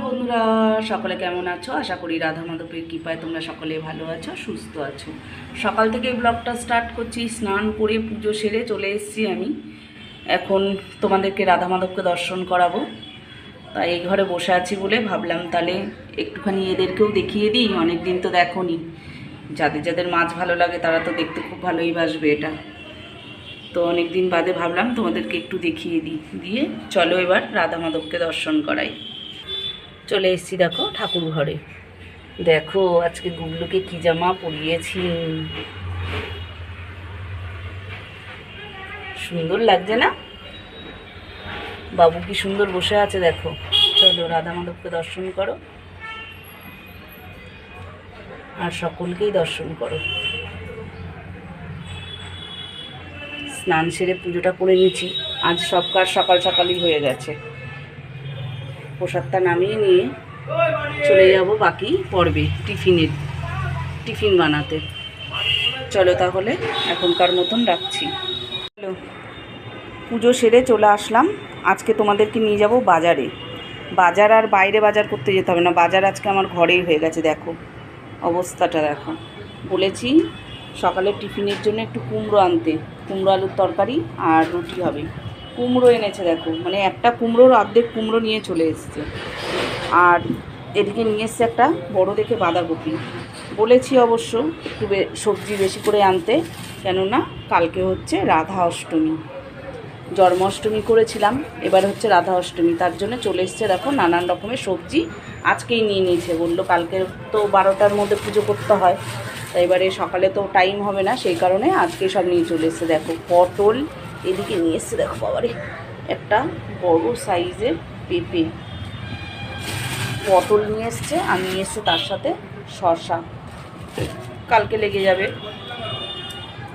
বন্ধুরা, সকলে কেমন আছো? আশা করি রাধা মাধবের কৃপায় তোমরা সকলে ভালো আছো, সুস্থ আছো। সকাল থেকে ব্লগটা স্টার্ট করছি। স্নান করে পুজো সেরে চলে এসেছি আমি। এখন তোমাদেরকে রাধা মাধবকে দর্শন করাবো। তাই এই ঘরে বসে আছি বলে ভাবলাম তাহলে একটুখানি এদেরকেও দেখিয়ে দিই। অনেক দিন তো দেখোনি। যাদের যাদের মাছ ভালো লাগে তারা তো দেখতে খুব ভালোই বাসবে এটা। তো অনেক দিন বাদে ভাবলাম তোমাদেরকে একটু দেখিয়ে দিই। দিয়ে চলো এবার রাধা মাধবকে দর্শন করাই। চলে এসেছি দেখো ঠাকুর ঘরে। দেখো আজকে গুগলুকে কি জামা পরিয়েছি, সুন্দর লাগছে না? বাবু কি সুন্দর বসে আছে দেখো। চলো রাধা মাধবকে দর্শন করো আর সকলকেই দর্শন করো। স্নান সেরে পুজোটা করে নিয়েছি। আজ সব কাজ সকাল সকালই হয়ে গেছে। প্রসাদটা নামিয়ে নিয়ে চলে যাব বাকি পর্বে টিফিন বানাতে। চলো তাহলে এখনকার মতন রাখছি। চলো পুজো সেরে চলে আসলাম। আজকে তোমাদেরকে নিয়ে যাব বাজারে। বাজার আর বাইরে বাজার করতে যেতে হবে না, বাজার আজকে আমার ঘরেই হয়ে গেছে। দেখো অবস্থাটা দেখো। বলেছি সকালে টিফিনের জন্য একটু কুমড়ো আনতে, কুমড়ো আলুর তরকারি আর রুটি হবে। কুমড়ো এনেছে দেখো, মানে একটা কুমড়োর অর্ধেক কুমড়ো নিয়ে চলে এসছে। আর এদিকে নিয়ে এসছে একটা বড় দেখে বাঁধাকপি। বলেছি অবশ্য একটু সবজি বেশি করে আনতে, কেননা কালকে হচ্ছে রাধা অষ্টমী। জন্মাষ্টমী করেছিলাম, এবার হচ্ছে রাধা অষ্টমী, তার জন্য চলে এসছে দেখো নানান রকমের সবজি। আজকেই নিয়ে নিয়েছে, বললো কালকে তো 12টার মধ্যে পুজো করতে হয়, তাই এবারে সকালে তো টাইম হবে না, সেই কারণে আজকেই সব নিয়ে চলে এসছে। দেখো পটল এদিকে নিয়ে এসছে, দেখো বাবারে একটা বড় সাইজের পেঁপে। পটল নিয়ে এসছে আর নিয়ে এসছে তার সাথে শসা, কালকে লেগে যাবে।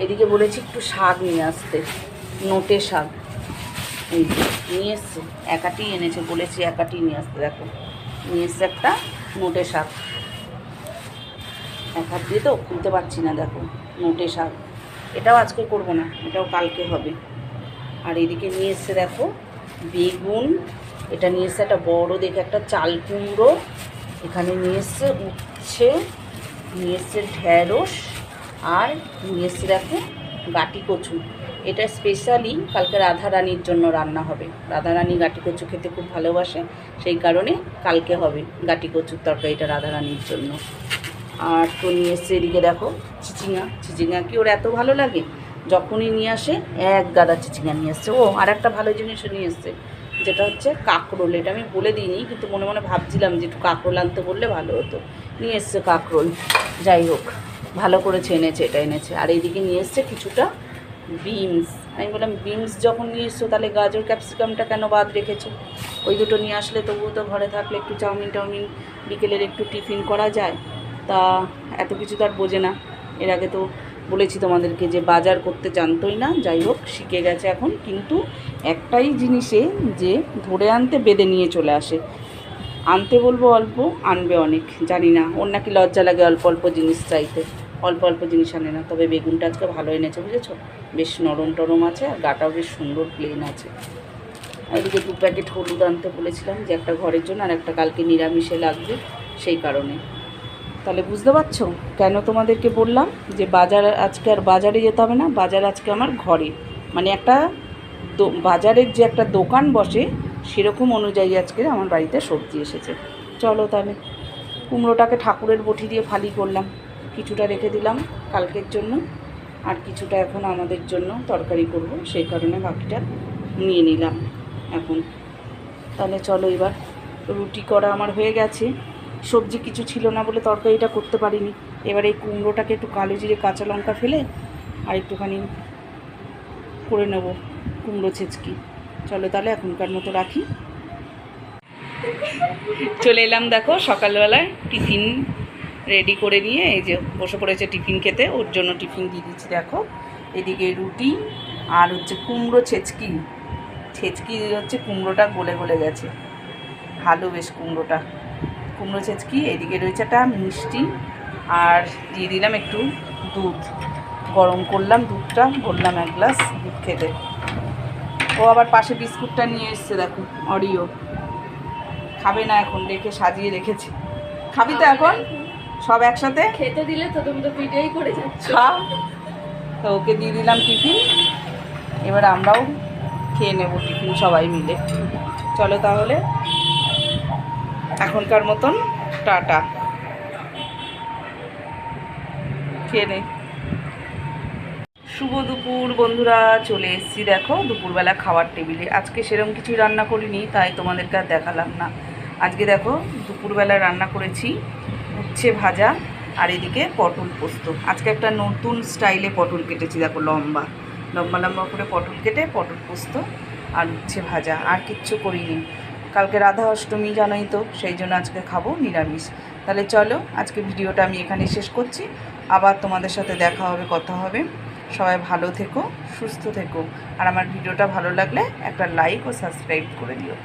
এদিকে বলেছি একটু শাক নিয়ে আসতে, নোটে শাক। এই নিয়ে এসছে, একাটি এনেছে, বলেছি একাটি নিয়ে আসতে। দেখো নিয়ে এসছে একটা নোটে শাক। এক হাত দিয়ে তো খুলতে পারছি না। দেখো নোটে শাক, এটাও আজকে করব না, এটাও কালকে হবে। আর এদিকে নিয়ে এসছে দেখো বেগুন, এটা নিয়ে এসছে একটা বড় দেখে একটা চাল কুমড়ো, এখানে নিয়ে এসছে উচ্ছে, নিয়ে এসছে ঢ্যাঁড়স, আর নিয়ে এসছে দেখো গাটি কচু। এটা স্পেশালি কালকে রাধারানীর জন্য রান্না হবে। রাধারানী গাটি কচু খেতে খুব ভালোবাসে, সেই কারণে কালকে হবে গাটি কচুর তরকারিটা রাধারানীর জন্য। আর তো নিয়ে এসছে এদিকে দেখো চিচিঙা কি ওর এত ভালো লাগে, যখনই নিয়ে আসে এক গাদা চিচিঙা নিয়ে এসছে। ও আর একটা ভালো জিনিসও নিয়ে এসছে, যেটা হচ্ছে কাঁকরোল। এটা আমি বলে দিইনি, কিন্তু মনে মনে ভাবছিলাম যে একটু কাঁকরোল আনতে বললে ভালো হতো। নিয়ে এসছে কাঁকরোল, যাই হোক ভালো করেছে এনেছে, এটা এনেছে। আর এইদিকে নিয়ে এসছে কিছুটা বিনস। আমি বললাম বিনস যখন নিয়ে এসছো তাহলে গাজর ক্যাপসিকামটা কেন বাদ রেখেছো? ওই দুটো নিয়ে আসলে তবুও তো ঘরে থাকলে একটু চাউমিন বিকেলের একটু টিফিন করা যায়। তা এত কিছু তো আর বোঝে না। এর আগে তো বলেছি তোমাদেরকে যে বাজার করতে জানতোই না, যাই হোক শিখে গেছে এখন। কিন্তু একটাই জিনিসে যে ধরে আনতে বেঁধে নিয়ে চলে আসে। আনতে বলবো অল্প, আনবে অনেক। জানি না, ওর নাকি লজ্জা লাগে অল্প অল্প জিনিস চাইতে, অল্প অল্প জিনিস আনে না। তবে বেগুনটা আজকে ভালো এনেছে, বুঝেছো? বেশ নরম টরম আছে আর গাটাও বেশ সুন্দর প্লেন আছে। এদিকে 2 প্যাকেট হলুদ আনতে বলেছিলাম, যে একটা ঘরের জন্য আর একটা কালকে নিরামিষে লাগবে, সেই কারণে। তাহলে বুঝতে পারছো কেন তোমাদেরকে বললাম যে বাজার আজকে আর বাজারে যেতে হবে না, বাজার আজকে আমার ঘরে। মানে একটা বাজারের যে একটা দোকান বসে সেরকম অনুযায়ী আজকে আমার বাড়িতে সবজি এসেছে। চলো তাহলে কুমড়োটাকে ঠাকুরের বটি দিয়ে ফালি করলাম, কিছুটা রেখে দিলাম কালকের জন্য, আর কিছুটা এখন আমাদের জন্য তরকারি করব, সেই কারণে বাকিটা নিয়ে নিলাম এখন। তাহলে চলো এবার রুটি করা আমার হয়ে গেছে। সবজি কিছু ছিল না বলে তরকারিটা করতে পারিনি। এবার এই কুমড়োটাকে একটু কালো জিরে কাঁচা লঙ্কা ফেলে আর একটুখানি করে নেব কুমড়ো ছেঁচকি। চলো তাহলে এখনকার মতো রাখি। চলে এলাম দেখো সকালবেলায় টিফিন রেডি করে নিয়ে, এই যে বসে পড়েছে টিফিন খেতে। ওর জন্য টিফিন দিয়ে দিচ্ছি দেখো। এদিকে রুটি আর হচ্ছে কুমড়ো ছেঁচকি হচ্ছে কুমড়োটা গলে গলে গেছে, ভালো বেশ কুমড়ো ছেঁচকি। এদিকে রয়েছে একটা মিষ্টি, আর দিয়ে দিলাম একটু দুধ, গরম করলাম দুধটা, বললাম 1 গ্লাস দুধ খেতে। ও আবার পাশে বিস্কুটটা নিয়ে এসছে দেখো, অরিও। খাবে না এখন, রেখে সাজিয়ে রেখেছি। খাবি তো এখন সব একসাথে? খেতে দিলে তো তুমি তো ভিডিওই করে যাচ্ছ। খা। তো ওকে দিয়ে দিলাম টিফিন, এবার আমরাও খেয়ে নেব টিফিন সবাই মিলে। চলো তাহলে এখনকার মতন টাটা, খেয়ে নে। শুভ দুপুর বন্ধুরা, চলে এসেছি দেখো দুপুরবেলা খাওয়ার টেবিলে। আজকে সেরকম কিছুই রান্না করিনি, তাই তোমাদেরকে আর দেখালাম না। আজকে দেখো দুপুরবেলা রান্না করেছি উচ্ছে ভাজা, আর এদিকে পটল পোস্ত। আজকে একটা নতুন স্টাইলে পটল কেটেছি, দেখো লম্বা লম্বা লম্বা করে পটল কেটে পটল পোস্ত আর উচ্ছে ভাজা, আর কিচ্ছু করিনি। কালকে রাধা অষ্টমী জানোই তো, সেই জন্য আজকে খাবো নিরামিষ। তাহলে চলো আজকে ভিডিওটা আমি এখানে শেষ করছি, আবার তোমাদের সাথে দেখা হবে, কথা হবে। সবাই ভালো থেকো, সুস্থ থেকো, আর আমার ভিডিওটা ভালো লাগলে একটা লাইক ও সাবস্ক্রাইব করে দিও।